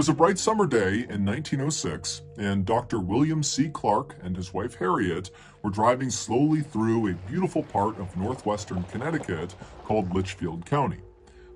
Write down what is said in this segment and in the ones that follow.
was a bright summer day in 1906, and Dr. William C. Clark and his wife Harriet were driving slowly through a beautiful part of northwestern Connecticut called Litchfield County.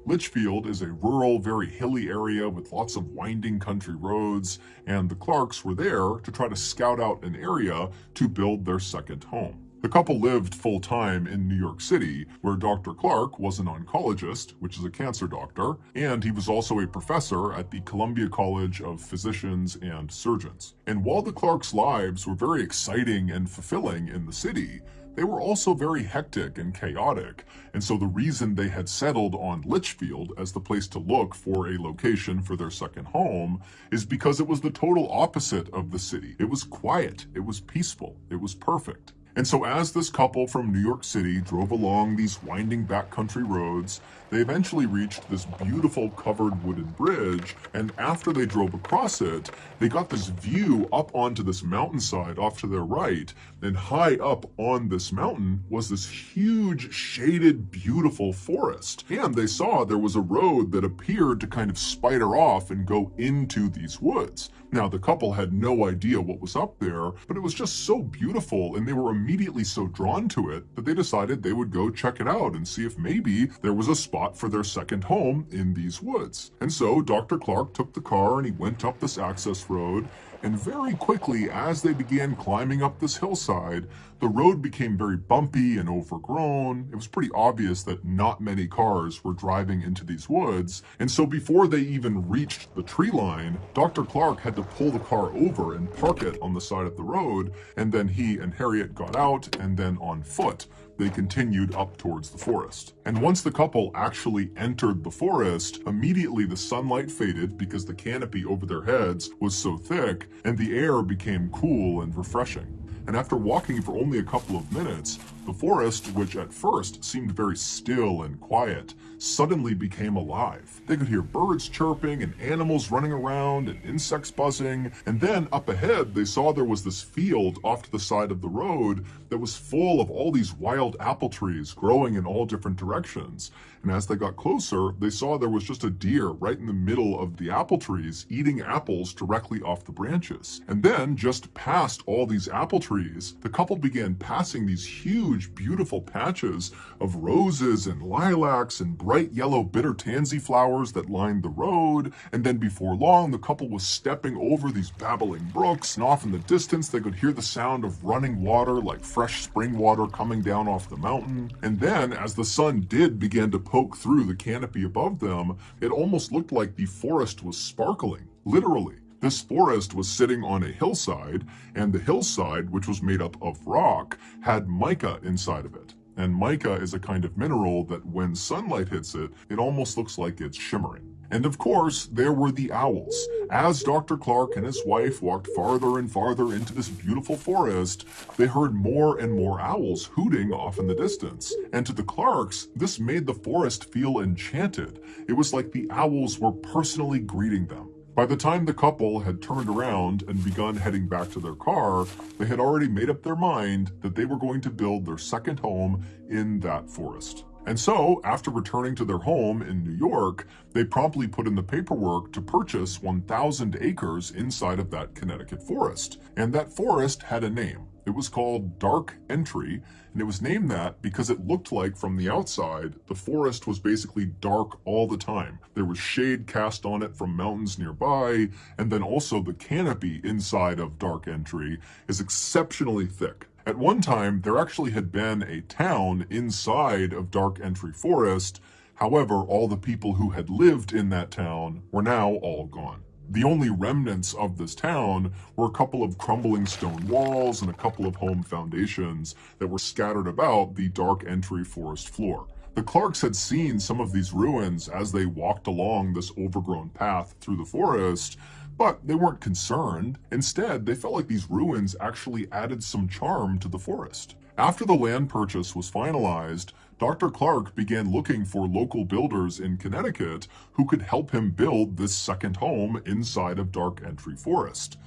Litchfield is a rural, very hilly area with lots of winding country roads, and the Clarks were there to try to scout out an area to build their second home. The couple lived full-time in New York City, where Dr. Clark was an oncologist, which is a cancer doctor, and he was also a professor at the Columbia College of Physicians and Surgeons. And while the Clarks' lives were very exciting and fulfilling in the city, they were also very hectic and chaotic, and so the reason they had settled on Litchfield as the place to look for a location for their second home is because it was the total opposite of the city. It was quiet, it was peaceful, it was perfect. And so as this couple from New York City drove along these winding backcountry roads, they eventually reached this beautiful covered wooden bridge, and after they drove across it, they got this view up onto this mountainside off to their right, and high up on this mountain was this huge, shaded, beautiful forest. And they saw there was a road that appeared to kind of spider off and go into these woods. Now, the couple had no idea what was up there, but it was just so beautiful, and they were immediately so drawn to it that they decided they would go check it out and see if maybe there was a spot for their second home in these woods. And so Dr. Clark took the car and he went up this access road, and very quickly as they began climbing up this hillside, the road became very bumpy and overgrown. It was pretty obvious that not many cars were driving into these woods, and so before they even reached the tree line, Dr. Clark had to pull the car over and park it on the side of the road, and then he and Harriet got out, and then on foot they continued up towards the forest. And once the couple actually entered the forest, immediately the sunlight faded because the canopy over their heads was so thick, and the air became cool and refreshing. And after walking for only a couple of minutes, the forest, which at first seemed very still and quiet, suddenly became alive. They could hear birds chirping and animals running around and insects buzzing, and then up ahead they saw there was this field off to the side of the road that was full of all these wild apple trees growing in all different directions. And as they got closer, they saw there was just a deer right in the middle of the apple trees eating apples directly off the branches. And then just past all these apple trees, the couple began passing these huge, beautiful patches of roses and lilacs and bright yellow bitter tansy flowers that lined the road. And then before long, the couple was stepping over these babbling brooks, and off in the distance, they could hear the sound of running water like fresh spring water coming down off the mountain. And then as the sun did begin to poke through the canopy above them, it almost looked like the forest was sparkling, literally. This forest was sitting on a hillside, and the hillside, which was made up of rock, had mica inside of it. And mica is a kind of mineral that when sunlight hits it, it almost looks like it's shimmering. And of course, there were the owls. As Dr. Clark and his wife walked farther and farther into this beautiful forest, they heard more and more owls hooting off in the distance. And to the Clarks, this made the forest feel enchanted. It was like the owls were personally greeting them. By the time the couple had turned around and begun heading back to their car, they had already made up their mind that they were going to build their second home in that forest. And so, after returning to their home in New York, they promptly put in the paperwork to purchase 1,000 acres inside of that Connecticut forest. And that forest had a name. It was called Dark Entry, and it was named that because it looked like from the outside, the forest was basically dark all the time. There was shade cast on it from mountains nearby, and then also the canopy inside of Dark Entry is exceptionally thick. At one time, there actually had been a town inside of Dark Entry Forest. However, all the people who had lived in that town were now all gone. The only remnants of this town were a couple of crumbling stone walls and a couple of home foundations that were scattered about the Dark Entry Forest floor. The Clarks had seen some of these ruins as they walked along this overgrown path through the forest, but they weren't concerned. Instead, they felt like these ruins actually added some charm to the forest. After the land purchase was finalized, Dr. Clark began looking for local builders in Connecticut who could help him build this second home inside of Dark Entry Forest.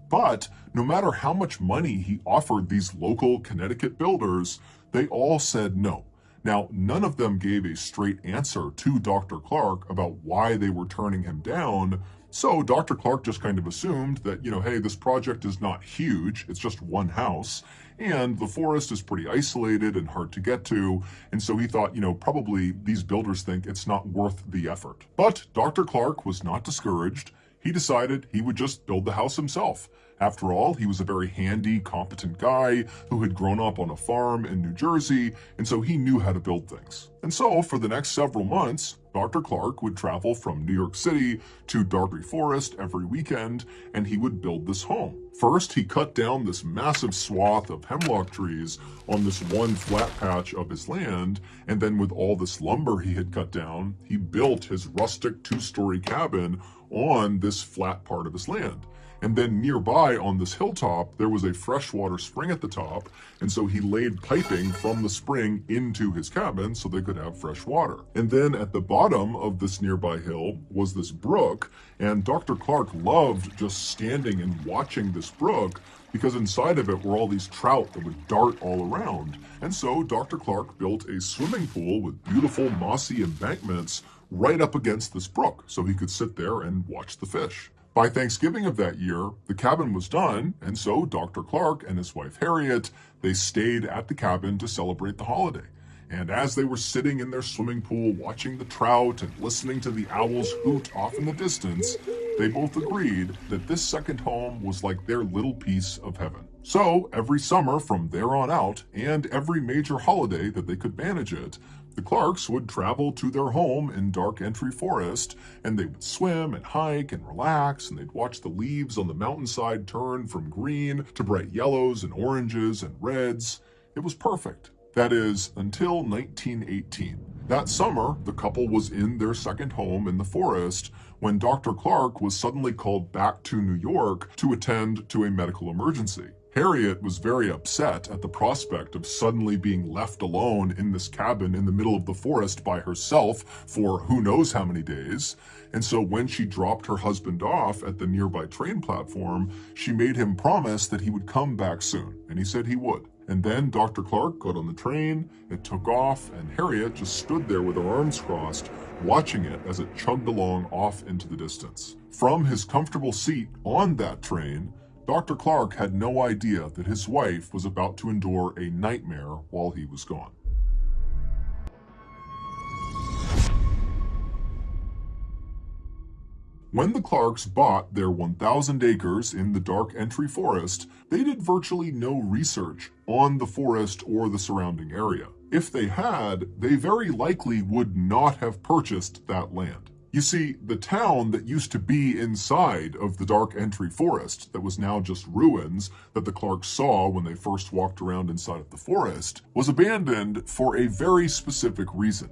But no matter how much money he offered these local Connecticut builders, they all said no. Now, none of them gave a straight answer to Dr. Clark about why they were turning him down, So Dr. Clark just kind of assumed that, hey, this project is not huge, it's just one house, and the forest is pretty isolated and hard to get to, and so he thought, probably these builders think it's not worth the effort. But Dr. Clark was not discouraged. He decided he would just build the house himself. After all, he was a very handy, competent guy who had grown up on a farm in New Jersey, and so he knew how to build things. And so, for the next several months, Dr. Clark would travel from New York City to Dudley Forest every weekend, and he would build this home. First, he cut down this massive swath of hemlock trees on this one flat patch of his land, and then with all this lumber he had cut down, he built his rustic two-story cabin on this flat part of his land. And then nearby on this hilltop, there was a freshwater spring at the top, and so he laid piping from the spring into his cabin so they could have fresh water. And then at the bottom of this nearby hill was this brook, and Dr. Clark loved just standing and watching this brook because inside of it were all these trout that would dart all around. And so Dr. Clark built a swimming pool with beautiful mossy embankments right up against this brook so he could sit there and watch the fish. By Thanksgiving of that year, the cabin was done, and so Dr. Clark and his wife Harriet, they stayed at the cabin to celebrate the holiday. And as they were sitting in their swimming pool watching the trout and listening to the owls hoot off in the distance, they both agreed that this second home was like their little piece of heaven. So every summer from there on out, and every major holiday that they could manage it, the Clarks would travel to their home in Dark Entry Forest, and they would swim and hike and relax, and they'd watch the leaves on the mountainside turn from green to bright yellows and oranges and reds. It was perfect. That is, until 1918. That summer, the couple was in their second home in the forest when Dr. Clark was suddenly called back to New York to attend to a medical emergency. Harriet was very upset at the prospect of suddenly being left alone in this cabin in the middle of the forest by herself for who knows how many days. And so when she dropped her husband off at the nearby train platform, she made him promise that he would come back soon, and he said he would. And then Dr. Clark got on the train, it took off, and Harriet just stood there with her arms crossed, watching it as it chugged along off into the distance. From his comfortable seat on that train, Dr. Clark had no idea that his wife was about to endure a nightmare while he was gone. When the Clarks bought their 1,000 acres in the Dark Entry Forest, they did virtually no research on the forest or the surrounding area. If they had, they very likely would not have purchased that land. You see, the town that used to be inside of the Dark Entry Forest, that was now just ruins that the Clarks saw when they first walked around inside of the forest, was abandoned for a very specific reason.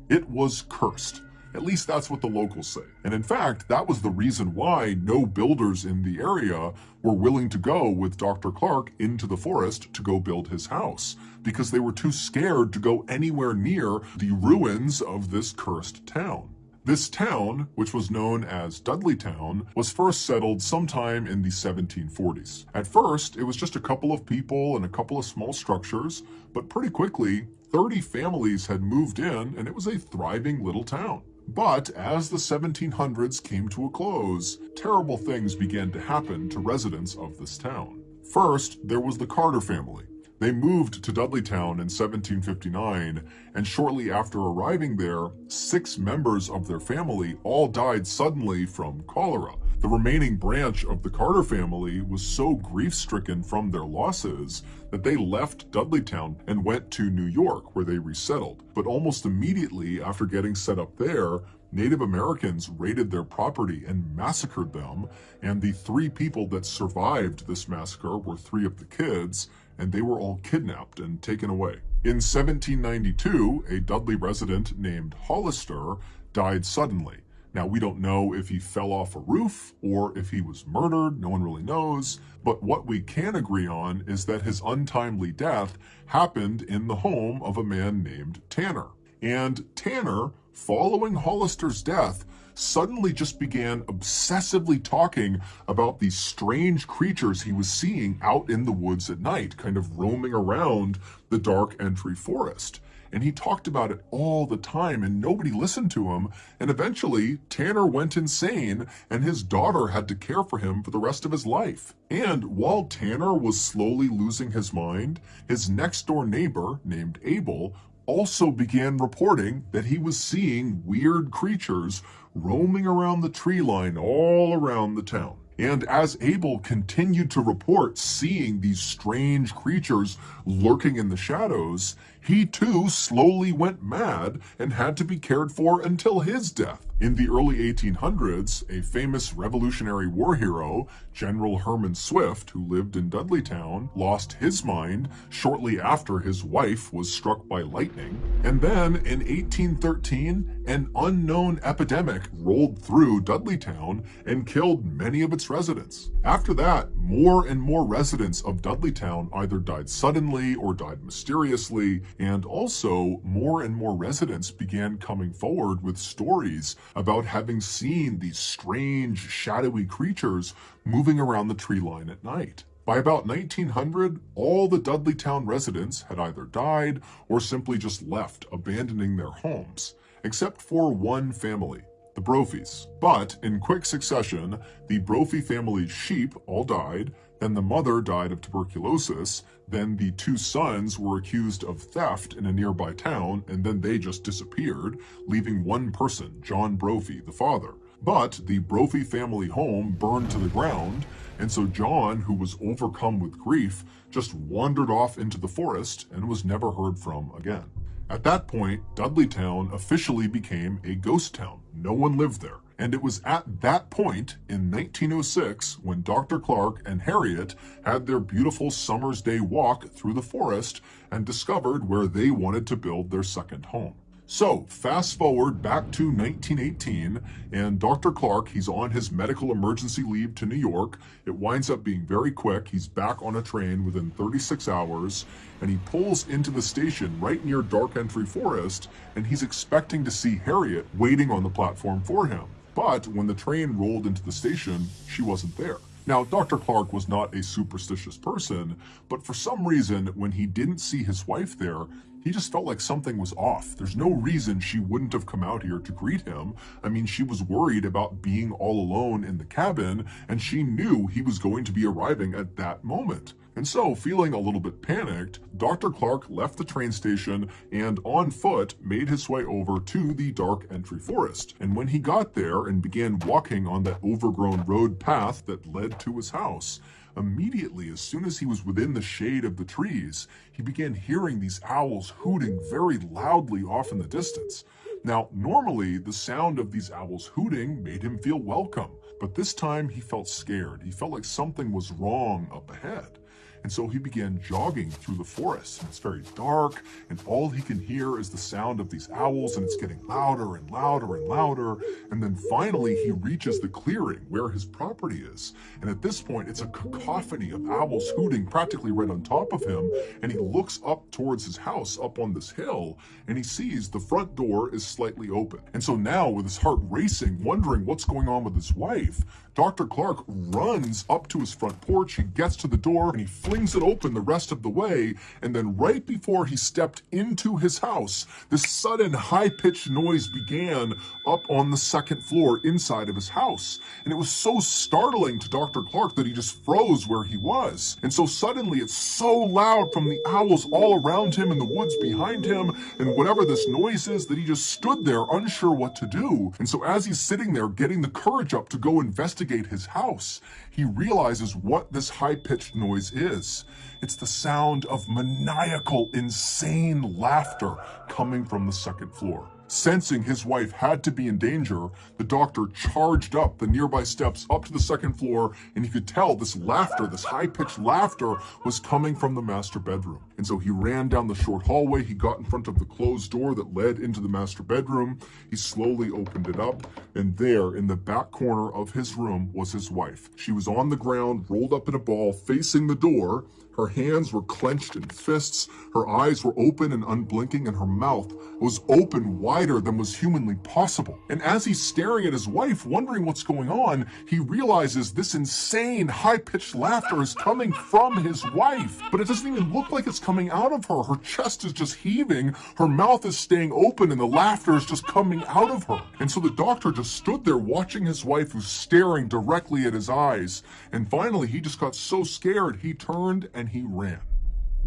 It was cursed. At least that's what the locals say. And in fact, that was the reason why no builders in the area were willing to go with Dr. Clark into the forest to go build his house, because they were too scared to go anywhere near the ruins of this cursed town. This town, which was known as Dudleytown, was first settled sometime in the 1740s. At first, it was just a couple of people and a couple of small structures, but pretty quickly, 30 families had moved in, and it was a thriving little town. But as the 1700s came to a close, terrible things began to happen to residents of this town. First, there was the Carter family. They moved to Dudleytown in 1759, and shortly after arriving there, 6 members of their family all died suddenly from cholera. The remaining branch of the Carter family was so grief-stricken from their losses that they left Dudleytown and went to New York, where they resettled. But almost immediately after getting set up there, Native Americans raided their property and massacred them, and the 3 people that survived this massacre were 3 of the kids, and they were all kidnapped and taken away. In 1792, a Dudley resident named Hollister died suddenly. Now, we don't know if he fell off a roof or if he was murdered, no one really knows, but what we can agree on is that his untimely death happened in the home of a man named Tanner. And Tanner, following Hollister's death, suddenly just began obsessively talking about these strange creatures he was seeing out in the woods at night, kind of roaming around the dark entry forest. And he talked about it all the time, and nobody listened to him. And eventually, Tanner went insane, and his daughter had to care for him for the rest of his life. And while Tanner was slowly losing his mind, his next-door neighbor, named Abel, also began reporting that he was seeing weird creatures roaming around the tree line all around the town. And as Abel continued to report seeing these strange creatures lurking in the shadows, he too slowly went mad and had to be cared for until his death. In the early 1800s, a famous Revolutionary War hero, General Herman Swift, who lived in Dudleytown, lost his mind shortly after his wife was struck by lightning. And then in 1813, an unknown epidemic rolled through Dudleytown and killed many of its residents. After that, more and more residents of Dudleytown either died suddenly or died mysteriously, and also more and more residents began coming forward with stories about having seen these strange, shadowy creatures moving around the tree line at night. By about 1900, all the Dudleytown residents had either died or simply just left, abandoning their homes, except for one family, the Brophies. But in quick succession, the Brophy family's sheep all died, then the mother died of tuberculosis, then the two sons were accused of theft in a nearby town, and then they just disappeared, leaving one person, John Brophy, the father. But the Brophy family home burned to the ground, and so John, who was overcome with grief, just wandered off into the forest and was never heard from again. At that point, Dudleytown officially became a ghost town. No one lived there. And it was at that point, in 1906, when Dr. Clark and Harriet had their beautiful summer's day walk through the forest and discovered where they wanted to build their second home. So, fast forward back to 1918, and Dr. Clark, he's on his medical emergency leave to New York. It winds up being very quick. He's back on a train within 36 hours, and he pulls into the station right near Dark Entry Forest, and he's expecting to see Harriet waiting on the platform for him. But when the train rolled into the station, she wasn't there. Now, Dr. Clark was not a superstitious person, but for some reason, when he didn't see his wife there, he just felt like something was off. There's no reason she wouldn't have come out here to greet him. I mean, she was worried about being all alone in the cabin, and she knew he was going to be arriving at that moment. And so, feeling a little bit panicked, Dr. Clark left the train station and on foot made his way over to the Dark Entry Forest. And when he got there and began walking on that overgrown road path that led to his house, immediately, as soon as he was within the shade of the trees, he began hearing these owls hooting very loudly off in the distance. Now, normally, the sound of these owls hooting made him feel welcome, but this time he felt scared. He felt like something was wrong up ahead. And so he began jogging through the forest. And it's very dark, and all he can hear is the sound of these owls, and it's getting louder and louder and louder. And then finally he reaches the clearing where his property is. And at this point, it's a cacophony of owls hooting practically right on top of him. And he looks up towards his house up on this hill, and he sees the front door is slightly open. And so now, with his heart racing, wondering what's going on with his wife, Dr. Clark runs up to his front porch. He gets to the door and he flings it open the rest of the way. And then right before he stepped into his house, this sudden high-pitched noise began up on the second floor inside of his house. And it was so startling to Dr. Clark that he just froze where he was. And so suddenly it's so loud from the owls all around him and the woods behind him and whatever this noise is that he just stood there unsure what to do. And so as he's sitting there getting the courage up to go investigate his house, he realizes what this high-pitched noise is. It's the sound of maniacal, insane laughter coming from the second floor. Sensing his wife had to be in danger, the doctor charged up the nearby steps up to the second floor, and he could tell this laughter, this high-pitched laughter, was coming from the master bedroom. And so he ran down the short hallway. He got in front of the closed door that led into the master bedroom. He slowly opened it up, and there in the back corner of his room was his wife. She was on the ground, rolled up in a ball, facing the door. Her hands were clenched in fists, her eyes were open and unblinking, and her mouth was open wide wider than was humanly possible. And as he's staring at his wife, wondering what's going on, he realizes this insane high-pitched laughter is coming from his wife. But it doesn't even look like it's coming out of her. Her chest is just heaving, her mouth is staying open, and the laughter is just coming out of her. And so the doctor just stood there watching his wife, who's staring directly at his eyes. And finally, he just got so scared, he turned and he ran.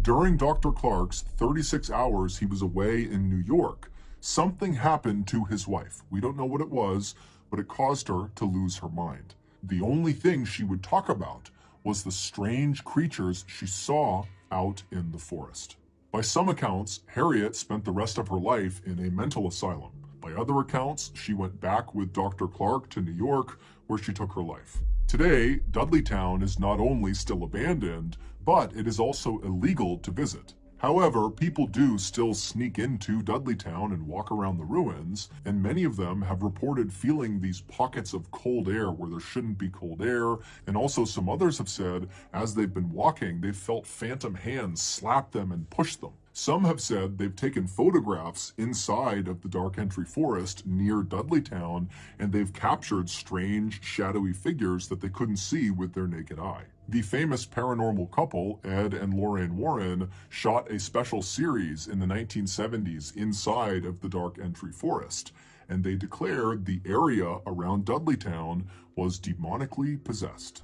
During Dr. Clark's 36 hours he was away in New York, something happened to his wife. We don't know what it was, but it caused her to lose her mind. The only thing she would talk about was the strange creatures she saw out in the forest. By some accounts, Harriet spent the rest of her life in a mental asylum. By other accounts, she went back with Dr. Clark to New York, where she took her life. Today, Dudleytown is not only still abandoned, but it is also illegal to visit. However, people do still sneak into Dudleytown and walk around the ruins, and many of them have reported feeling these pockets of cold air where there shouldn't be cold air, and also some others have said as they've been walking, they've felt phantom hands slap them and push them. Some have said they've taken photographs inside of the dark entry forest near Dudleytown, and they've captured strange, shadowy figures that they couldn't see with their naked eye. The famous paranormal couple, Ed and Lorraine Warren, shot a special series in the 1970s inside of the dark entry forest, and they declared the area around Dudleytown was demonically possessed.